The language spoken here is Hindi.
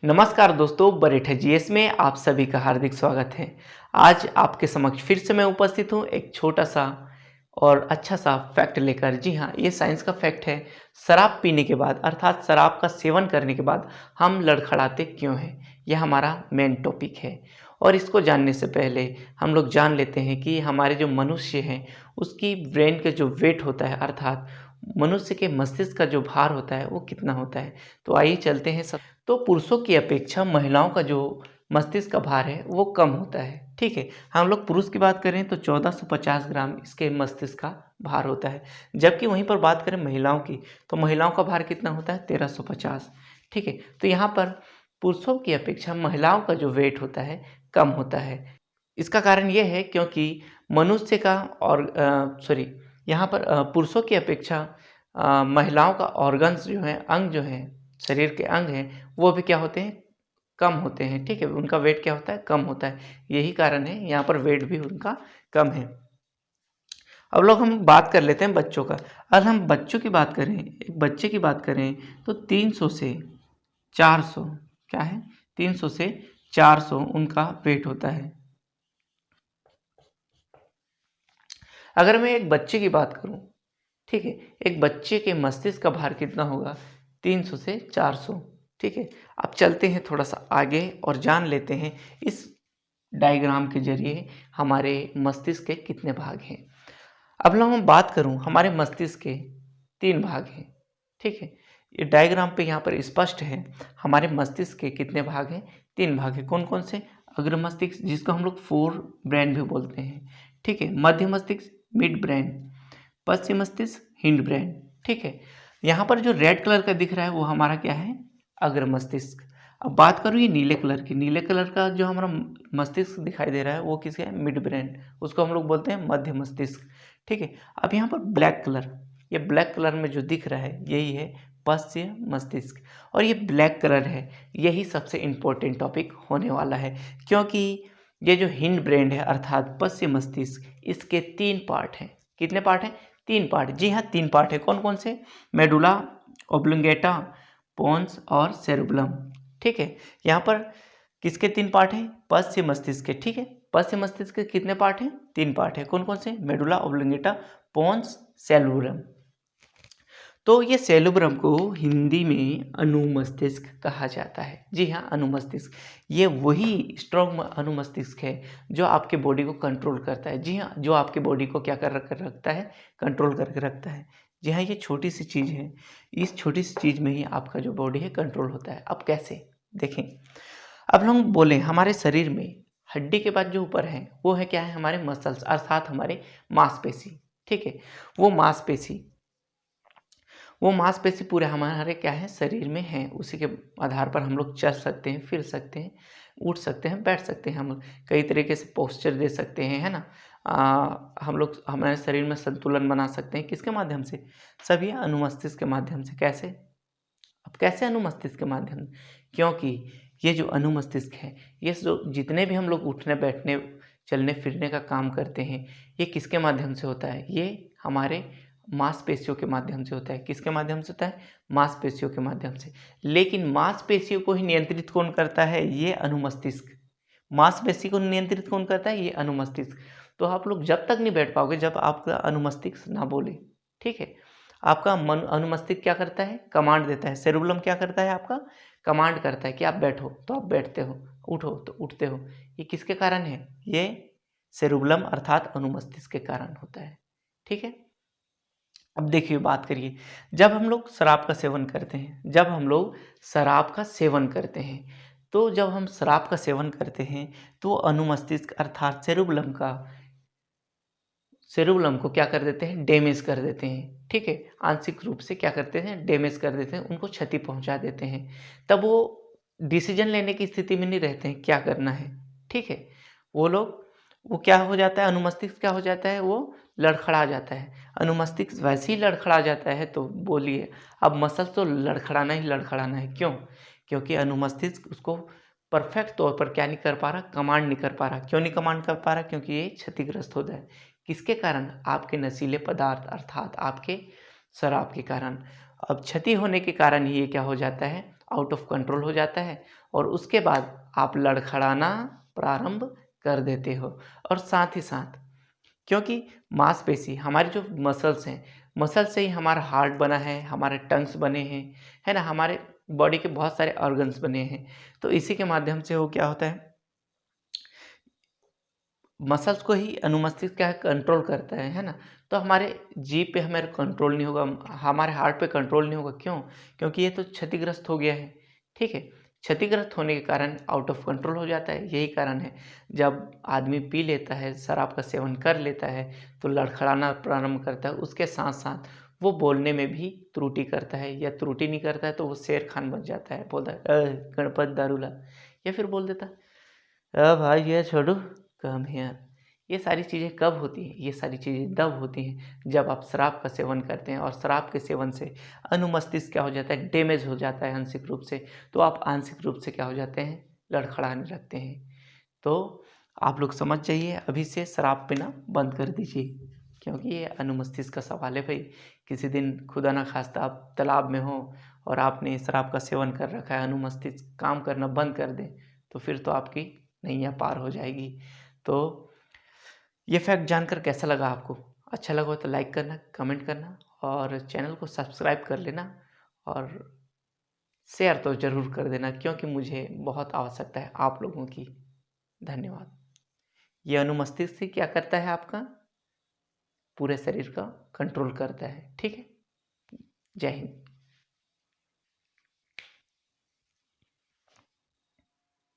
नमस्कार दोस्तों, बरेठा जीएस में आप सभी का हार्दिक स्वागत है। आज आपके समक्ष फिर से मैं उपस्थित हूँ एक छोटा सा और अच्छा सा फैक्ट लेकर। जी हाँ, ये साइंस का फैक्ट है। शराब पीने के बाद अर्थात शराब का सेवन करने के बाद हम लड़खड़ाते क्यों हैं, यह हमारा मेन टॉपिक है। और इसको जानने से पहले हम लोग जान लेते हैं कि हमारे जो मनुष्य हैं उसकी ब्रेन का जो वेट होता है अर्थात मनुष्य के मस्तिष्क का जो भार होता है वो कितना होता है। तो आइए चलते हैं सब। तो पुरुषों की अपेक्षा महिलाओं का जो मस्तिष्क का भार है वो कम होता है। ठीक है, हम लोग पुरुष की बात करें तो 1450 ग्राम इसके मस्तिष्क का भार होता है, जबकि वहीं पर बात करें महिलाओं की तो महिलाओं का भार कितना होता है 1350। ठीक है, तो यहाँ पर पुरुषों की अपेक्षा महिलाओं का जो वेट होता है कम होता है। इसका कारण ये है क्योंकि मनुष्य का और यहाँ पर पुरुषों की अपेक्षा महिलाओं का ऑर्गन्स जो है, अंग जो है, शरीर के अंग हैं वो भी क्या होते हैं, कम होते हैं। ठीक है, उनका वेट क्या होता है, कम होता है। यही कारण है यहाँ पर वेट भी उनका कम है। अब लोग हम बात कर लेते हैं बच्चों का। अगर हम बच्चों की बात करें, एक बच्चे की बात करें तो 300 से 400 क्या है, 300 से 400 उनका वेट होता है। अगर मैं एक बच्चे की बात करूं, ठीक है, एक बच्चे के मस्तिष्क का भार कितना होगा, 300 से 400। ठीक है, अब चलते हैं थोड़ा सा आगे और जान लेते हैं इस डायग्राम के जरिए हमारे मस्तिष्क के कितने भाग हैं। अब लोग मैं बात करूं, हमारे मस्तिष्क के 3 भाग हैं। ठीक है, ये डायग्राम पे यहाँ पर स्पष्ट है हमारे मस्तिष्क के कितने भाग हैं, 3 भाग हैं। कौन कौन से, अग्र मस्तिष्क जिसको हम लोग फोर ब्रेन भी बोलते हैं। ठीक है, मध्य मस्तिष्क मिड ब्रेन, पश्चिम मस्तिष्क हिंड ब्रेन। ठीक है, यहाँ पर जो रेड कलर का दिख रहा है वो हमारा क्या है, अग्र मस्तिष्क। अब बात करूँ ये नीले कलर की, नीले कलर का जो हमारा मस्तिष्क दिखाई दे रहा है वो किसका है, मिड ब्रेन, उसको हम लोग बोलते हैं मध्य मस्तिष्क। ठीक है, अब यहाँ पर ब्लैक कलर, ये ब्लैक कलर में जो दिख रहा है यही है पश्चिम मस्तिष्क। और ये ब्लैक कलर है, यही सबसे इम्पोर्टेंट टॉपिक होने वाला है, क्योंकि ये जो हिंड ब्रेन है अर्थात पश्चिम मस्तिष्क, इसके 3 पार्ट हैं। कितने पार्ट हैं, 3 पार्ट। जी हाँ, 3 पार्ट है। कौन कौन से, मेडुला ओब्लंगेटा, पोन्स और सेरुब्लम। ठीक है, यहाँ पर किसके 3 पार्ट हैं, पश्चिम मस्तिष्क के। ठीक है, पश्चिम मस्तिष्क के कितने पार्ट हैं, 3 पार्ट है। कौन कौन से, मेडुला ओब्लंगेटा, पोन्स, सेरुब्रम। तो ये सेरुब्रम को हिंदी में अनुमस्तिष्क कहा जाता है। जी हाँ, अनुमस्तिष्क, ये वही स्ट्रॉन्ग अनुमस्तिष्क है जो आपके बॉडी को कंट्रोल करता है। जी हाँ, जो आपके बॉडी को क्या कर रखता है, कंट्रोल करके रखता है। जी हाँ, ये छोटी सी चीज़ है, इस छोटी सी चीज़ में ही आपका जो बॉडी है कंट्रोल होता है। अब कैसे, देखें। अब हम बोलें हमारे शरीर में हड्डी के बाद जो ऊपर है वो है क्या है, हमारे मसल्स अर्थात हमारे मांसपेशी। ठीक है, वो मांसपेशी पूरे हमारे क्या है, शरीर में है। उसी के आधार पर हम लोग चल सकते हैं, फिर सकते हैं, उठ सकते हैं, बैठ सकते हैं। हम कई तरीके से पोस्चर दे सकते हैं, है ना। हम लोग हमारे शरीर में संतुलन बना सकते हैं, किसके माध्यम से, सभी अनुमस्तिष्क के माध्यम से। कैसे, अब कैसे अनुमस्तिष्क के माध्यम से, क्योंकि ये जो अनुमस्तिष्क है, ये जो जितने भी हम लोग उठने बैठने चलने फिरने का काम करते हैं ये किसके माध्यम से होता है, ये हमारे मांसपेशियों के माध्यम से होता है। किसके माध्यम से होता है, मांसपेशियों के माध्यम से। लेकिन मांसपेशियों को ही नियंत्रित कौन करता है, ये अनुमस्तिष्क। मांसपेशी को नियंत्रित कौन करता है, ये अनुमस्तिष्क। तो आप लोग जब तक नहीं बैठ पाओगे जब आपका अनुमस्तिष्क ना बोले। ठीक है, आपका मन अनुमस्तिष्क क्या करता है, कमांड देता है। सेरुब्लम क्या करता है, आपका कमांड करता है कि आप बैठो तो आप बैठते हो, उठो तो उठते हो। ये किसके कारण है, ये सेरुब्लम अर्थात अनुमस्तिष्क के कारण होता है। ठीक है, अब देखिए बात करिए, जब हम लोग शराब का सेवन करते हैं, जब हम लोग शराब का सेवन करते हैं, तो जब हम शराब का सेवन करते हैं तो अनुमस्तिष्क अर्थात सेरुब्लम को क्या कर देते हैं, डैमेज कर देते हैं। ठीक है, आंशिक रूप से क्या करते हैं, डैमेज कर देते हैं, उनको क्षति पहुंचा देते हैं। तब वो डिसीजन लेने की स्थिति में नहीं रहते हैं क्या करना है। ठीक है, वो क्या हो जाता है, अनुमस्तिष्क क्या हो जाता है, वो लड़खड़ा जाता है। अनुमस्तिष्क वैसे ही लड़खड़ा जाता है तो बोलिए अब मसल्स तो लड़खड़ाना ही लड़खड़ाना है। क्यों, क्योंकि अनुमस्तिष्क उसको परफेक्ट तौर पर क्या नहीं कर पा रहा, कमांड नहीं कर पा रहा। क्यों नहीं कमांड कर पा रहा, क्योंकि ये क्षतिग्रस्त हो जाए। किसके कारण, आपके नशीले पदार्थ अर्थात आपके शराब के कारण। अब क्षति होने के कारण ही ये क्या हो जाता है, आउट ऑफ कंट्रोल हो जाता है और उसके बाद आप लड़खड़ाना प्रारंभ कर देते हो। और साथ ही साथ क्योंकि मांसपेशी हमारी जो मसल्स हैं, मसल से ही हमारा हार्ट बना है, हमारे टंग्स बने हैं, है ना? हमारे बॉडी के बहुत सारे ऑर्गन्स बने हैं। तो इसी के माध्यम से वो क्या होता है, मसल्स को ही अनुमस्तिष्क क्या है कंट्रोल करता है ना? तो हमारे जीभ पे हमारे कंट्रोल नहीं होगा, हमारे हार्ट पे कंट्रोल नहीं होगा, क्यों? क्योंकि ये तो क्षतिग्रस्त हो गया है, ठीक है? क्षतिग्रस्त होने के कारण आउट ऑफ कंट्रोल हो जाता है। यही कारण है जब आदमी पी लेता है, शराब का सेवन कर लेता है, तो लड़खड़ाना प्रारंभ करता है। उसके साथ-साथ वो बोलने में भी त्रुटि करता है, या त्रुटि नहीं करता है तो वो शेर खान बन जाता है, बोलता है गणपत दारू ला, या फिर बोल देता है भाई ये छोड़ो कम हियर। ये सारी चीज़ें कब होती हैं? ये सारी चीज़ें तब होती हैं जब आप शराब का सेवन करते हैं, और शराब के सेवन से अनुमस्तिष्क क्या हो जाता है, डैमेज हो जाता है आंशिक रूप से। तो आप आंशिक रूप से क्या हो जाते हैं, लड़खड़ाने लगते हैं। तो आप लोग समझ जाइए, अभी से शराब पीना बंद कर दीजिए, क्योंकि ये अनुमस्तिष्क का सवाल है भाई। किसी दिन खुदा ना खास्ता आप तालाब में हो और आपने शराब का सेवन कर रखा है, अनुमस्तिष्क काम करना बंद कर दे, तो फिर तो आपकी नैया पार हो जाएगी। तो ये फैक्ट जानकर कैसा लगा आपको? अच्छा लगा हो तो लाइक करना, कमेंट करना और चैनल को सब्सक्राइब कर लेना, और शेयर तो ज़रूर कर देना, क्योंकि मुझे बहुत आवश्यकता है आप लोगों की। धन्यवाद। ये अनुमस्तिष्क से क्या करता है, आपका पूरे शरीर का कंट्रोल करता है, ठीक है? जय हिंद।